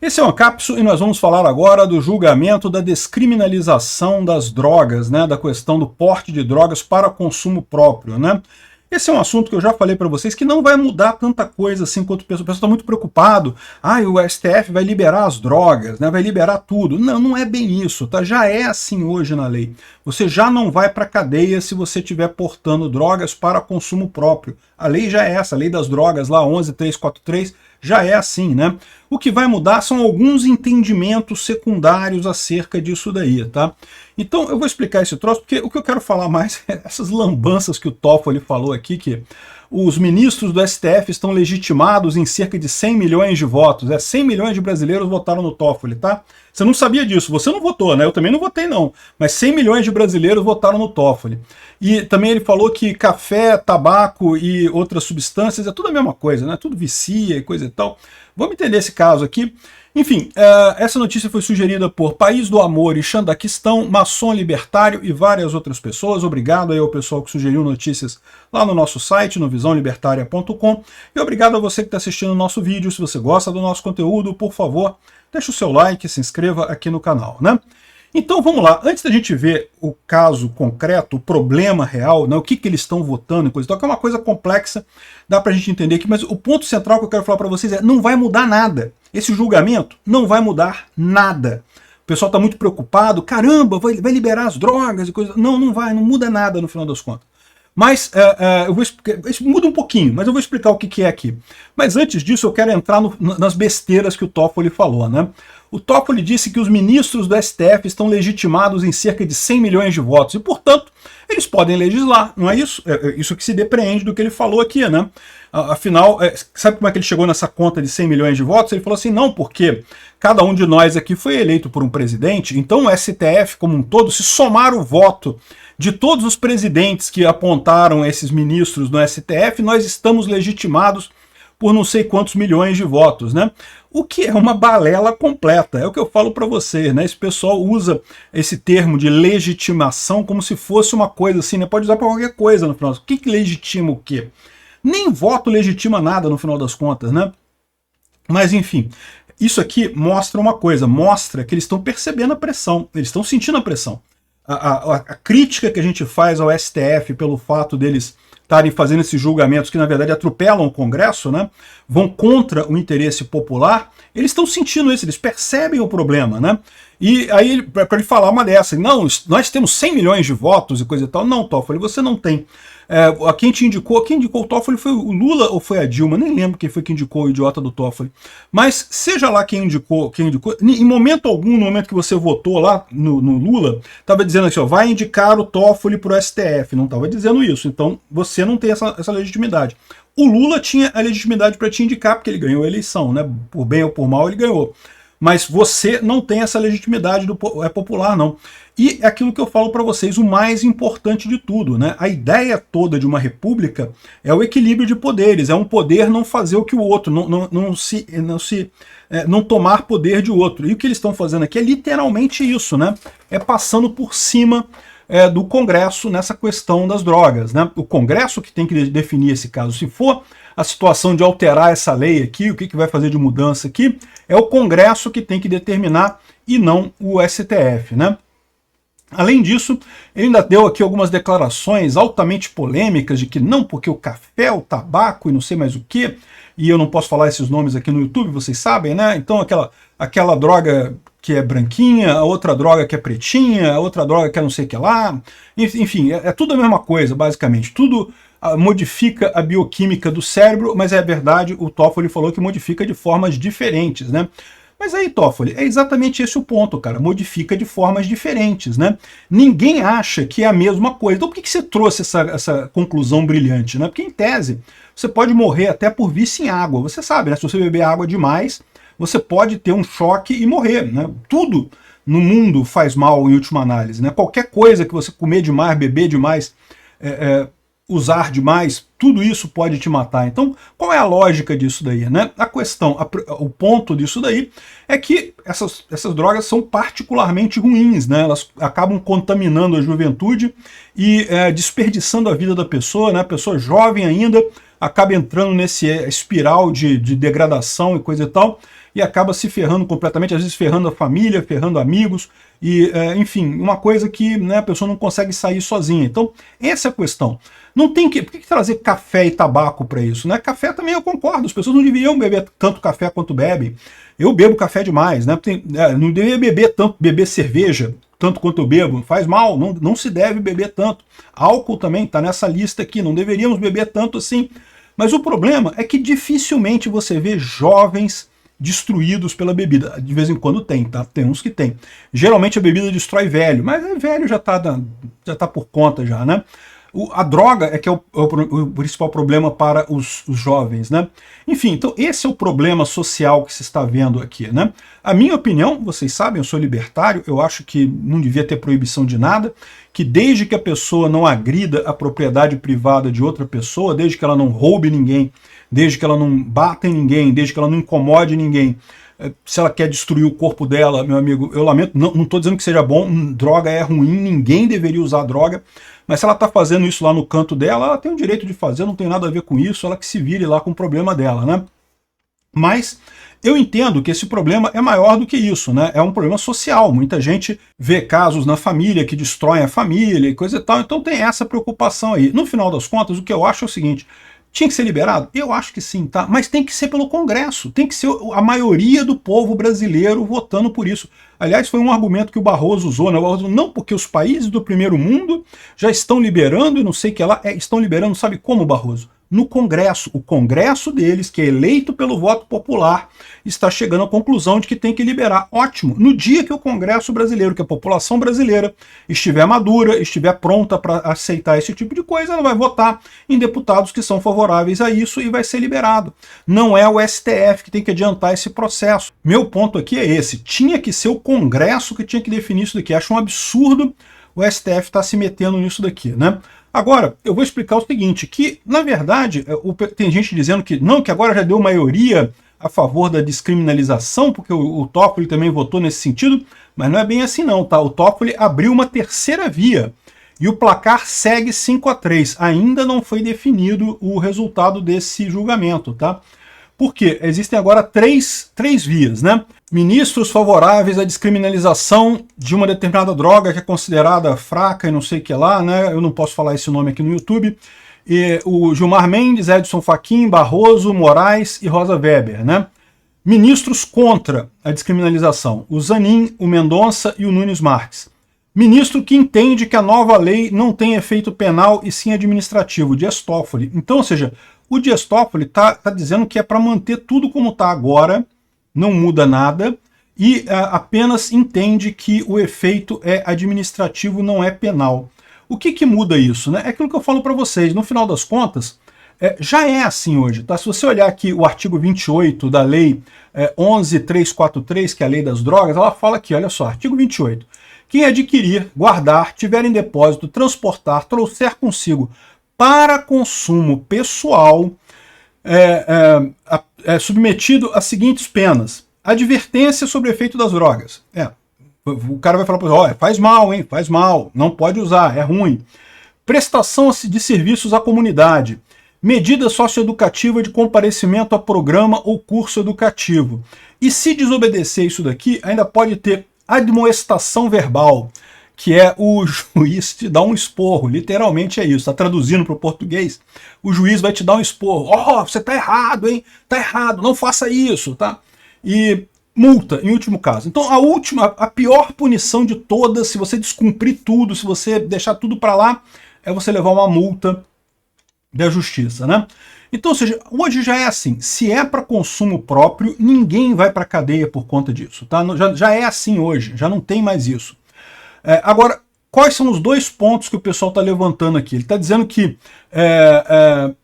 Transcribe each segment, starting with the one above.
Esse é uma cápsula e nós vamos falar agora do julgamento da descriminalização das drogas, né, da questão do porte de drogas para consumo próprio, né? Esse é um assunto que eu já falei para vocês que não vai mudar tanta coisa assim quanto o pessoal está muito preocupado. Ah, o STF vai liberar as drogas, né, vai liberar tudo. Não, não é bem isso, tá? Já é assim hoje na lei. Você já não vai para a cadeia se você estiver portando drogas para consumo próprio. A lei já é essa, a lei das drogas lá, 11.343, já é assim, né? O que vai mudar são alguns entendimentos secundários acerca disso daí, tá? Então eu vou explicar esse troço, porque o que eu quero falar mais é essas lambanças que o Toffoli falou aqui, que os ministros do STF estão legitimados em cerca de 100 milhões de votos. 100 milhões de brasileiros votaram no Toffoli, tá? Você não sabia disso, você não votou, né? Eu também não votei não, mas 100 milhões de brasileiros votaram no Toffoli. E também ele falou que café, tabaco e outras substâncias é tudo a mesma coisa, né? Tudo vicia e coisa e tal. Vamos entender esse caso aqui. Enfim, essa notícia foi sugerida por País do Amor e Xandaquistão, Maçom Libertário e várias outras pessoas. Obrigado aí ao pessoal que sugeriu notícias lá no nosso site, no visãolibertaria.com. E obrigado a você que está assistindo o nosso vídeo. Se você gosta do nosso conteúdo, por favor, deixa o seu like, se inscreva aqui no canal, né? Então vamos lá, antes da gente ver o caso concreto, o problema real, né, o que eles estão votando e coisa e tal, que é uma coisa complexa, dá pra gente entender aqui, mas o ponto central que eu quero falar para vocês é, não vai mudar nada. Esse julgamento não vai mudar nada. O pessoal está muito preocupado, caramba, vai liberar as drogas e coisa. Não, não vai, não muda nada no final das contas. Mas eu vou explicar, isso muda um pouquinho, mas eu vou explicar o que é aqui. Mas antes disso eu quero entrar nas besteiras que o Toffoli falou, né? O Toffoli disse que os ministros do STF estão legitimados em cerca de 100 milhões de votos e, portanto, eles podem legislar, não é isso? É isso que se depreende do que ele falou aqui, né? Afinal, sabe como é que ele chegou nessa conta de 100 milhões de votos? Ele falou assim, não, porque cada um de nós aqui foi eleito por um presidente, então o STF como um todo, se somar o voto de todos os presidentes que apontaram esses ministros no STF, nós estamos legitimados por não sei quantos milhões de votos, né? O que é uma balela completa, é o que eu falo para você, né? Esse pessoal usa esse termo de legitimação como se fosse uma coisa assim, né? Pode usar para qualquer coisa no final. O que legitima o quê? Nem voto legitima nada no final das contas, né? Mas enfim, isso aqui mostra uma coisa, mostra que eles estão percebendo a pressão, eles estão sentindo a pressão. A crítica que a gente faz ao STF pelo fato deles estarem fazendo esses julgamentos que na verdade atropelam o Congresso, né, vão contra o interesse popular, eles estão sentindo isso, eles percebem o problema, né? E aí, para ele falar uma dessa, não, nós temos 100 milhões de votos e coisa e tal, não, Toffoli, você não tem. Quem indicou o Toffoli foi o Lula ou foi a Dilma? Nem lembro quem foi que indicou o idiota do Toffoli. Mas seja lá quem indicou, em momento algum, no momento que você votou lá no Lula, estava dizendo assim, ó, vai indicar o Toffoli para o STF. Não estava dizendo isso, então você não tem essa legitimidade. O Lula tinha a legitimidade para te indicar, porque ele ganhou a eleição, né? Por bem ou por mal ele ganhou. Mas você não tem essa legitimidade popular, não. E é aquilo que eu falo para vocês, o mais importante de tudo, né? A ideia toda de uma república é o equilíbrio de poderes, é um poder não fazer o que o outro, não tomar poder de outro. E o que eles estão fazendo aqui é literalmente isso, né? É passando por cima do Congresso nessa questão das drogas, né? O Congresso que tem que definir esse caso. Se for a situação de alterar essa lei aqui, o que vai fazer de mudança aqui, é o Congresso que tem que determinar e não o STF, né? Além disso, ele ainda deu aqui algumas declarações altamente polêmicas de que não, porque o café, o tabaco e não sei mais o que, e eu não posso falar esses nomes aqui no YouTube, vocês sabem, né? Então aquela droga que é branquinha, a outra droga que é pretinha, a outra droga que é não sei o que lá, enfim, é tudo a mesma coisa, basicamente. Tudo modifica a bioquímica do cérebro, mas é verdade, o Toffoli falou que modifica de formas diferentes, né? Mas aí, Toffoli, é exatamente esse o ponto, cara, modifica de formas diferentes, né? Ninguém acha que é a mesma coisa. Então por que você trouxe essa conclusão brilhante, né? Porque em tese, você pode morrer até por vício em água, você sabe, né? Se você beber água demais, você pode ter um choque e morrer, né? Tudo no mundo faz mal em última análise, né? Qualquer coisa que você comer demais, beber demais, usar demais, tudo isso pode te matar. Então, qual é a lógica disso daí, né? A questão, o ponto disso daí é que essas drogas são particularmente ruins, né? Elas acabam contaminando a juventude e desperdiçando a vida da pessoa, né? A pessoa jovem ainda acaba entrando nesse espiral de degradação e coisa e tal. e acaba se ferrando completamente, às vezes ferrando a família, ferrando amigos, e enfim, uma coisa que, né, a pessoa não consegue sair sozinha. Então, essa é a questão. Não tem que... Por que trazer café e tabaco para isso, né? Café também eu concordo, as pessoas não deveriam beber tanto café quanto bebem. Eu bebo café demais, né? Não deveria beber cerveja tanto quanto eu bebo, faz mal, não se deve beber tanto. Álcool também está nessa lista aqui, não deveríamos beber tanto assim. Mas o problema é que dificilmente você vê jovens destruídos pela bebida. De vez em quando tem, tá? Tem uns que tem. Geralmente a bebida destrói velho, mas velho já tá por conta já, né? A droga é que é o principal problema para os jovens, né? Enfim, então esse é o problema social que se está vendo aqui, né? A minha opinião, vocês sabem, eu sou libertário, eu acho que não devia ter proibição de nada, que desde que a pessoa não agrida a propriedade privada de outra pessoa, desde que ela não roube ninguém, desde que ela não bata em ninguém, desde que ela não incomode ninguém, se ela quer destruir o corpo dela, meu amigo, eu lamento, não estou dizendo que seja bom, droga é ruim, ninguém deveria usar droga, mas se ela está fazendo isso lá no canto dela, ela tem o direito de fazer, não tem nada a ver com isso, ela que se vire lá com o problema dela, né? Mas eu entendo que esse problema é maior do que isso, né? É um problema social, muita gente vê casos na família que destroem a família e coisa e tal, então tem essa preocupação aí. No final das contas, o que eu acho é o seguinte: tinha que ser liberado? Eu acho que sim, tá? Mas tem que ser pelo Congresso, tem que ser a maioria do povo brasileiro votando por isso. Aliás, foi um argumento que o Barroso usou, né? O Barroso, não, porque os países do primeiro mundo já estão liberando e não sei o que lá. Estão liberando, sabe como, Barroso? No Congresso. O Congresso deles, que é eleito pelo voto popular, está chegando à conclusão de que tem que liberar. Ótimo. No dia que o Congresso brasileiro, que a população brasileira estiver madura, estiver pronta para aceitar esse tipo de coisa, ela vai votar em deputados que são favoráveis a isso e vai ser liberado. Não é o STF que tem que adiantar esse processo. Meu ponto aqui é esse. Tinha que ser o Congresso que tinha que definir isso daqui. Acho um absurdo o STF estar se metendo nisso daqui, né? Agora, eu vou explicar o seguinte, que, na verdade, tem gente dizendo que não, que agora já deu maioria a favor da descriminalização, porque o Toffoli também votou nesse sentido, mas não é bem assim não, tá? O Toffoli abriu uma terceira via, e o placar segue 5-3. Ainda não foi definido o resultado desse julgamento, tá? Porque existem agora três vias, né? Ministros favoráveis à descriminalização de uma determinada droga que é considerada fraca e não sei o que lá, né? Eu não posso falar esse nome aqui no YouTube. E o Gilmar Mendes, Edson Fachin, Barroso, Moraes e Rosa Weber, né? Ministros contra a descriminalização: o Zanin, o Mendonça e o Nunes Marques. Ministro que entende que a nova lei não tem efeito penal e sim administrativo, Dias Toffoli. Então, ou seja, o Dias Toffoli tá dizendo que é para manter tudo como está agora, não muda nada, e apenas entende que o efeito é administrativo, não é penal. O que muda isso, né? É aquilo que eu falo para vocês, no final das contas, já é assim hoje, tá? Se você olhar aqui o artigo 28 da lei 11.343, que é a lei das drogas, ela fala aqui, olha só, artigo 28. Quem adquirir, guardar, tiver em depósito, transportar, trouxer consigo para consumo pessoal, submetido às seguintes penas: advertência sobre o efeito das drogas. O cara vai falar para você, faz mal, hein? Faz mal, não pode usar, é ruim. Prestação de serviços à comunidade. Medida socioeducativa de comparecimento a programa ou curso educativo. E se desobedecer isso daqui, ainda pode ter admoestação verbal, que é o juiz te dar um esporro, literalmente é isso, está traduzindo para o português, o juiz vai te dar um esporro, você está errado, hein? Está errado, não faça isso, tá? E multa, em último caso. Então a pior punição de todas, se você descumprir tudo, se você deixar tudo para lá, é você levar uma multa da justiça, né? Então, ou seja, hoje já é assim, se é para consumo próprio, ninguém vai para a cadeia por conta disso, tá? Já é assim hoje, já não tem mais isso. Agora, quais são os dois pontos que o pessoal está levantando aqui? Ele está dizendo que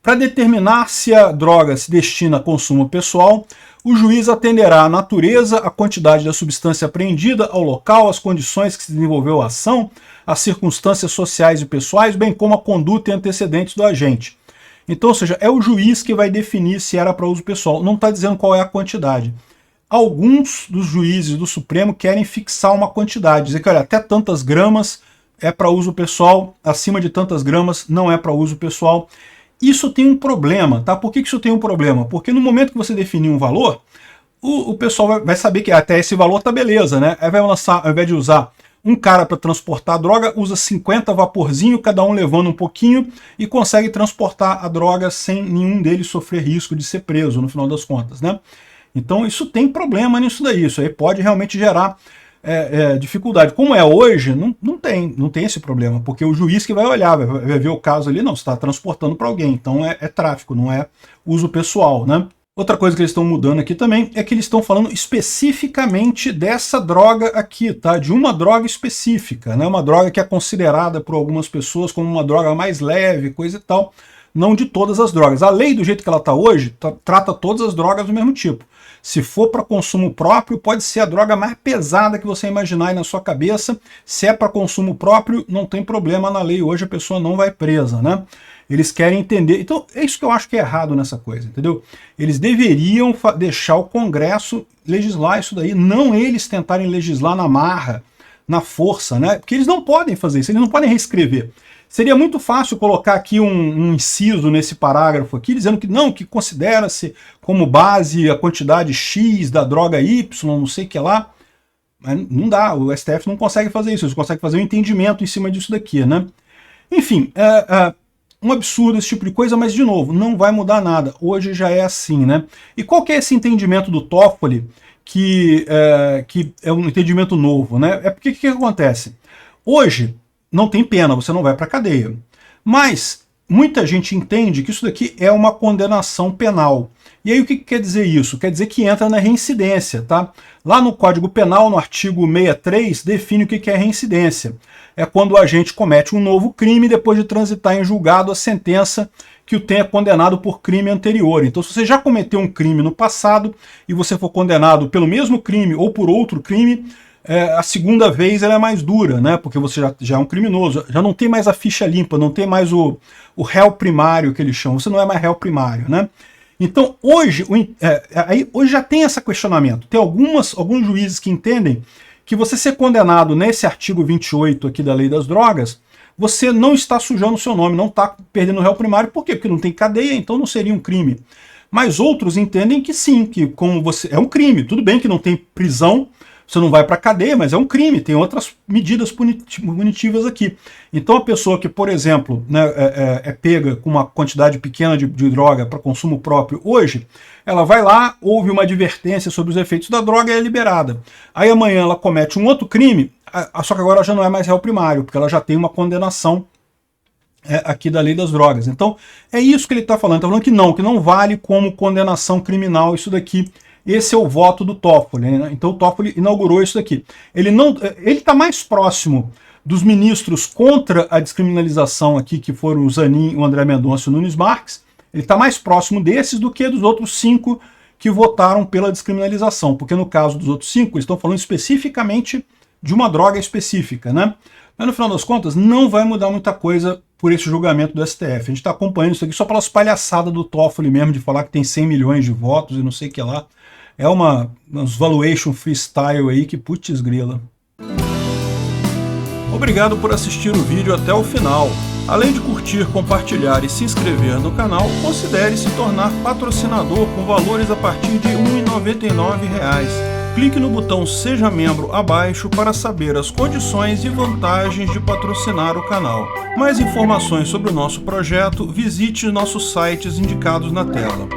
para determinar se a droga se destina a consumo pessoal, o juiz atenderá à natureza, à quantidade da substância apreendida, ao local, às condições que se desenvolveu a ação, às circunstâncias sociais e pessoais, bem como a conduta e antecedentes do agente. Então, ou seja, é o juiz que vai definir se era para uso pessoal, não está dizendo qual é a quantidade. Alguns dos juízes do Supremo querem fixar uma quantidade, dizer que olha, até tantas gramas é para uso pessoal, acima de tantas gramas não é para uso pessoal. Isso tem um problema, tá? Por que isso tem um problema? Porque no momento que você definir um valor, o pessoal vai saber que até esse valor tá beleza, né? Aí vai lançar, ao invés de usar um cara para transportar a droga, usa 50 vaporzinho, cada um levando um pouquinho, e consegue transportar a droga sem nenhum deles sofrer risco de ser preso, no final das contas, né? Então isso tem problema nisso daí, isso aí pode realmente gerar dificuldade. Como é hoje, não tem esse problema, porque o juiz que vai olhar, vai ver o caso ali, não, você está transportando para alguém, então é tráfico, não é uso pessoal, né? Outra coisa que eles estão mudando aqui também é que eles estão falando especificamente dessa droga aqui, tá? De uma droga específica, né? Uma droga que é considerada por algumas pessoas como uma droga mais leve, coisa e tal, não de todas as drogas. A lei, do jeito que ela está hoje, trata todas as drogas do mesmo tipo. Se for para consumo próprio, pode ser a droga mais pesada que você imaginar aí na sua cabeça. Se é para consumo próprio, não tem problema na lei. Hoje a pessoa não vai presa, né? Eles querem entender. Então, é isso que eu acho que é errado nessa coisa, entendeu? Eles deveriam deixar o Congresso legislar isso daí, não eles tentarem legislar na marra, na força, né? Porque eles não podem fazer isso, eles não podem reescrever. Seria muito fácil colocar aqui um inciso nesse parágrafo aqui, dizendo que não, que considera-se como base a quantidade X da droga Y, não sei o que lá. Mas não dá, o STF não consegue fazer isso, eles conseguem fazer um entendimento em cima disso daqui, né? Enfim, um absurdo esse tipo de coisa, mas de novo, não vai mudar nada. Hoje já é assim, né? E qual que é esse entendimento do Toffoli, que é um entendimento novo, né? É porque o que acontece? Hoje não tem pena, você não vai para a cadeia. Mas muita gente entende que isso daqui é uma condenação penal. E aí o que quer dizer isso? Quer dizer que entra na reincidência, tá? Lá no Código Penal, no artigo 63, define o que é reincidência. É quando o agente comete um novo crime depois de transitar em julgado a sentença que o tenha condenado por crime anterior. Então, se você já cometeu um crime no passado e você for condenado pelo mesmo crime ou por outro crime, a segunda vez ela é mais dura, né? Porque você já é um criminoso, já não tem mais a ficha limpa, não tem mais o réu primário que eles chamam, você não é mais réu primário, né? Então, hoje já tem esse questionamento. Tem alguns juízes que entendem que você ser condenado nesse artigo 28 aqui da Lei das Drogas, você não está sujando o seu nome, não está perdendo o réu primário. Por quê? Porque não tem cadeia, então não seria um crime. Mas outros entendem que sim, que como você é um crime. Tudo bem que não tem prisão, você não vai para a cadeia, mas é um crime, tem outras medidas punitivas aqui. Então a pessoa que, por exemplo, né, é pega com uma quantidade pequena de droga para consumo próprio hoje, ela vai lá, ouve uma advertência sobre os efeitos da droga e é liberada. Aí amanhã ela comete um outro crime, só que agora ela já não é mais réu primário, porque ela já tem uma condenação aqui da Lei das Drogas. Então é isso que ele está falando, que não vale como condenação criminal isso daqui. Esse é o voto do Toffoli, né? Então o Toffoli inaugurou isso daqui. Ele está mais próximo dos ministros contra a descriminalização aqui, que foram o Zanin, o André Mendonça e o Nunes Marques. Ele está mais próximo desses do que dos outros 5 que votaram pela descriminalização, porque no caso dos outros 5, eles estão falando especificamente de uma droga específica, né? Mas no final das contas, não vai mudar muita coisa por esse julgamento do STF. A gente está acompanhando isso aqui só pelas palhaçadas do Toffoli mesmo, de falar que tem 100 milhões de votos e não sei o que lá. É uns valuation freestyle aí que putz grila. Obrigado por assistir o vídeo até o final. Além de curtir, compartilhar e se inscrever no canal, considere se tornar patrocinador com valores a partir de R$ 1,99. Clique no botão Seja Membro abaixo para saber as condições e vantagens de patrocinar o canal. Mais informações sobre o nosso projeto, visite nossos sites indicados na tela.